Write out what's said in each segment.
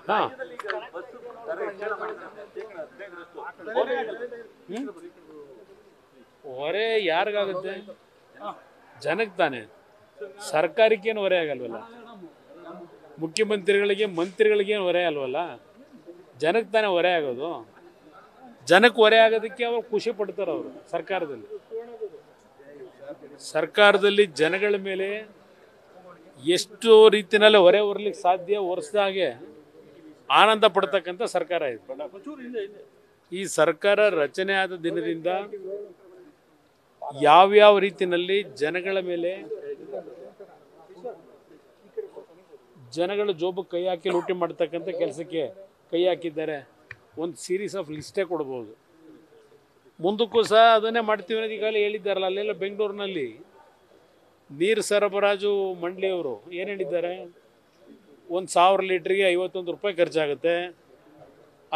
ಹಾಂ ಹೊರೆ ಯಾರಿಗಾಗುತ್ತೆ? ಜನಕ್ಕೆ ತಾನೆ, ಸರ್ಕಾರಕ್ಕೇನು ಹೊರೆ ಆಗಲ್ವಲ್ಲ, ಮುಖ್ಯಮಂತ್ರಿಗಳಿಗೆ ಮಂತ್ರಿಗಳಿಗೇನು ಹೊರೆ ಅಲ್ವಲ್ಲ, ಜನಕ್ಕೆ ತಾನೇ ಹೊರೆ ಆಗೋದು. ಜನಕ್ಕೆ ಹೊರೆ ಆಗೋದಕ್ಕೆ ಅವರು ಖುಷಿ ಪಡ್ತಾರೆ. ಅವರು ಸರ್ಕಾರದಲ್ಲಿ ಜನಗಳ ಮೇಲೆ ಎಷ್ಟು ರೀತಿಯಲ್ಲಿ ಹೊರೆ ಹೊರಲಿಕ್ಕೆ ಸಾಧ್ಯ ಹೊರಿಸಿದಾಗೆ ಆನಂದ ಪಡ್ತಕ್ಕಂಥ ಸರ್ಕಾರ ಇದು. ಈ ಸರ್ಕಾರ ರಚನೆ ಆದ ದಿನದಿಂದ ಯಾವ್ಯಾವ ರೀತಿಯಲ್ಲಿ ಜನಗಳ ಮೇಲೆ, ಜನಗಳ ಜೋಬಕ್ಕೆ ಕೈ ಹಾಕಿ ಲೂಟಿ ಮಾಡ್ತಕ್ಕಂಥ ಕೆಲಸಕ್ಕೆ ಕೈ ಹಾಕಿದ್ದಾರೆ. ಒಂದು ಸೀರೀಸ್ ಆಫ್ ಲಿಸ್ಟೇ ಕೊಡ್ಬೋದು. ಮುಂದಕ್ಕೂ ಸಹ ಅದನ್ನೇ ಮಾಡ್ತೀವಿ ಅನ್ನೋದು ಈಗಾಗಲೇ ಹೇಳಿದ್ದಾರಲ್ಲ. ಅಲ್ಲೆಲ್ಲ ಬೆಂಗಳೂರಿನಲ್ಲಿ ನೀರು ಸರಬರಾಜು ಮಂಡಳಿಯವರು ಏನು ಹೇಳಿದ್ದಾರೆ, 1000 ಲೀಟ್ರಿಗೆ 51 ರೂಪಾಯಿ ಖರ್ಚಾಗುತ್ತೆ.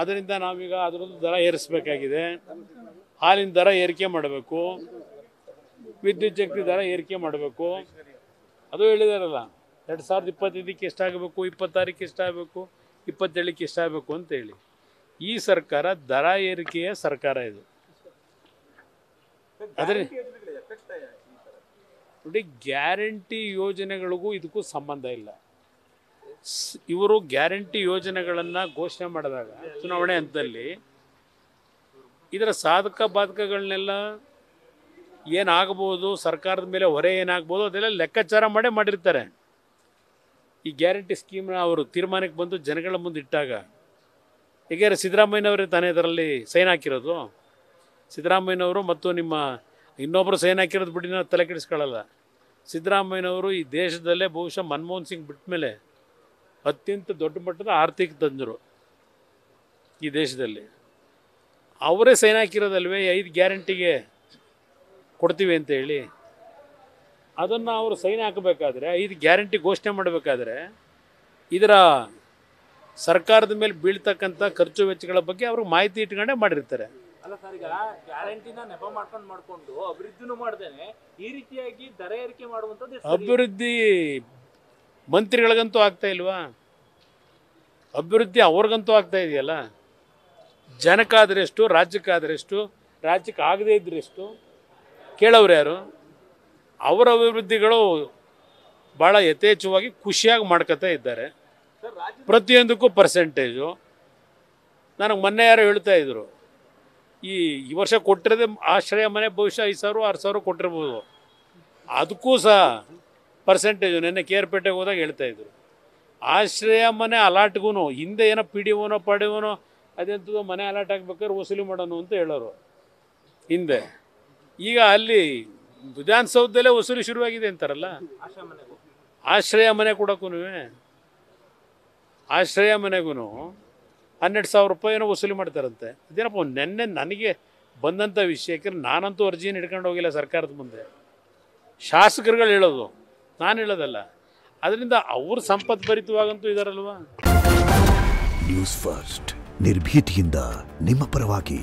ಅದರಿಂದ ನಾವೀಗ ಅದರದ್ದು ದರ ಏರಿಸಬೇಕಾಗಿದೆ. ಹಾಲಿನ ದರ ಏರಿಕೆ ಮಾಡಬೇಕು, ವಿದ್ಯುತ್ ಶಕ್ತಿ ದರ ಏರಿಕೆ ಮಾಡಬೇಕು. ಅದು ಹೇಳಿದಾರಲ್ಲ, 2025ಕ್ಕೆ ಎಷ್ಟಾಗಬೇಕು, 26ಕ್ಕೆ ಎಷ್ಟಾಗಬೇಕು, 27ಕ್ಕೆ ಎಷ್ಟಾಗಬೇಕು ಅಂತೇಳಿ. ಈ ಸರ್ಕಾರ ದರ ಏರಿಕೆಯ ಸರ್ಕಾರ ಇದು. ಆದರೆ ನೋಡಿ, ಗ್ಯಾರಂಟಿ ಯೋಜನೆಗಳಿಗೂ ಇದಕ್ಕೂ ಸಂಬಂಧ ಇಲ್ಲ. ಇವರು ಗ್ಯಾರಂಟಿ ಯೋಜನೆಗಳನ್ನು ಘೋಷಣೆ ಮಾಡಿದಾಗ ಚುನಾವಣೆ ಹಂತದಲ್ಲಿ ಇದರ ಸಾಧಕ ಬಾಧಕಗಳನ್ನೆಲ್ಲ ಏನಾಗಬಹುದು, ಸರ್ಕಾರದ ಮೇಲೆ ಹೊರೆ ಏನಾಗ್ಬೋದು, ಅದೆಲ್ಲ ಲೆಕ್ಕಾಚಾರ ಮಾಡಿರ್ತಾರೆ. ಈ ಗ್ಯಾರಂಟಿ ಸ್ಕೀಮ್ನ ಅವರು ತೀರ್ಮಾನಕ್ಕೆ ಬಂದು ಜನಗಳ ಮುಂದೆ ಇಟ್ಟಾಗ, ಹೀಗೆ ಸಿದ್ದರಾಮಯ್ಯನವರೇ ತಾನೇ ಇದರಲ್ಲಿ ಸೈನ್ ಹಾಕಿರೋದು. ಸಿದ್ದರಾಮಯ್ಯನವರು ಮತ್ತು ನಿಮ್ಮ ಇನ್ನೊಬ್ಬರು ಸೈನ್ ಹಾಕಿರೋದು ಬಿಡಿ, ನಾವು ತಲೆ ಕೆಡಿಸ್ಕೊಳ್ಳಲ್ಲ. ಸಿದ್ದರಾಮಯ್ಯನವರು ಈ ದೇಶದಲ್ಲೇ ಬಹುಶಃ ಮನಮೋಹನ್ ಸಿಂಗ್ ಬಿಟ್ಟ ಮೇಲೆ ಅತ್ಯಂತ ದೊಡ್ಡ ಮಟ್ಟದ ಆರ್ಥಿಕ ತಜ್ಞರು ಈ ದೇಶದಲ್ಲಿ. ಅವರೇ ಸೈನ್ ಹಾಕಿರೋದಲ್ವೇ 5 ಗ್ಯಾರಂಟಿಗೆ ಕೊಡ್ತೀವಿ ಅಂತ ಹೇಳಿ. ಅದನ್ನು ಅವರು ಸೈನ್ ಹಾಕಬೇಕಾದ್ರೆ, 5 ಗ್ಯಾರಂಟಿ ಘೋಷಣೆ ಮಾಡಬೇಕಾದ್ರೆ ಇದರ ಸರ್ಕಾರದ ಮೇಲೆ ಬೀಳ್ತಕ್ಕಂಥ ಖರ್ಚು ವೆಚ್ಚಗಳ ಬಗ್ಗೆ ಅವರು ಮಾಹಿತಿ ಇಟ್ಕೊಂಡೇ ಮಾಡಿರ್ತಾರೆ. ಅಲ್ಲ ಸರ್, ಈಗ ಗ್ಯಾರಂಟಿನ ನೆಪ ಮಾಡ್ಕೊಂಡು ಅಭಿವೃದ್ಧಿನೂ ಮಾಡ್ದೇನೆ ಈ ರೀತಿಯಾಗಿ ದರ ಏರಿಕೆ ಮಾಡುವಂಥದ್ದು ಅಭಿವೃದ್ಧಿ ಮಂತ್ರಿಗಳಿಗಂತೂ ಆಗ್ತಾ ಇಲ್ವಾ? ಅಭಿವೃದ್ಧಿ ಅವ್ರಿಗಂತೂ ಆಗ್ತಾ ಇದೆಯಲ್ಲ. ಜನಕ್ಕಾದ್ರೆಷ್ಟು, ರಾಜ್ಯಕ್ಕಾದ್ರೆಷ್ಟು, ರಾಜ್ಯಕ್ಕೆ ಆಗದೇ ಇದ್ರೆಷ್ಟು ಕೇಳೋರು ಯಾರು? ಅವರ ಅಭಿವೃದ್ಧಿಗಳು ಭಾಳ ಯಥೇಚ್ಛವಾಗಿ ಖುಷಿಯಾಗಿ ಮಾಡ್ಕೊತಾ ಇದ್ದಾರೆ. ಪ್ರತಿಯೊಂದಕ್ಕೂ ಪರ್ಸೆಂಟೇಜು. ನನಗೆ ಮೊನ್ನೆ ಯಾರೋ ಹೇಳ್ತಾ ಇದ್ರು, ಈ ವರ್ಷ ಕೊಟ್ಟಿರೋದೇ ಆಶ್ರಯ ಮನೆ ಬಹುಶಃ 5,000 6,000 ಕೊಟ್ಟಿರ್ಬೋದು. ಅದಕ್ಕೂ ಸಹ ಪರ್ಸೆಂಟೇಜು ನೆನ್ನೆ ಕೇರ್ಪೇಟೆಗೆ ಹೋದಾಗ ಹೇಳ್ತಾ ಇದ್ರು. ಆಶ್ರಯ ಮನೆ ಅಲಾಟ್ಗೂ ಹಿಂದೆ ಏನೋ PDOನೋ PDOನೋ ಅದೆಂಥದ್ದು ಮನೆ ಅಲಾಟ್ ಆಗ್ಬೇಕಾದ್ರೆ ವಸೂಲಿ ಮಾಡೋಣ ಅಂತ ಹೇಳೋರು ಹಿಂದೆ. ಈಗ ಅಲ್ಲಿ ವಿಧಾನಸೌಧದಲ್ಲೇ ವಸೂಲಿ ಶುರುವಾಗಿದೆ ಅಂತಾರಲ್ಲ. ಆಶ್ರಯ ಮನೆ ಕೊಡೋಕ್ಕೂ, ಆಶ್ರಯ ಮನೆಗೂ 12,000 ರೂಪಾಯಿನೋ ವಸೂಲಿ ಮಾಡ್ತಾರಂತೆ. ಅದೇನಪ್ಪ ನೆನ್ನೆ ನನಗೆ ಬಂದಂಥ ವಿಷಯಕ್ಕೆ ನಾನಂತೂ ಅರ್ಜಿಯನ್ನು ಹಿಡ್ಕೊಂಡು ಹೋಗಿಲ್ಲ ಸರ್ಕಾರದ ಮುಂದೆ. ಶಾಸಕರುಗಳು ಹೇಳೋದು, ನಾನು ಹೇಳೋದಲ್ಲ. ಅದರಿಂದ ಅವ್ರ ಸಂಪದ್ಭರಿತವಾಗಂತೂ ಇದಾರಲ್ವಾ. ನ್ಯೂಸ್ ಫಸ್ಟ್, ನಿರ್ಭೀತಿಯಿಂದ ನಿಮ್ಮ ಪರವಾಗಿ.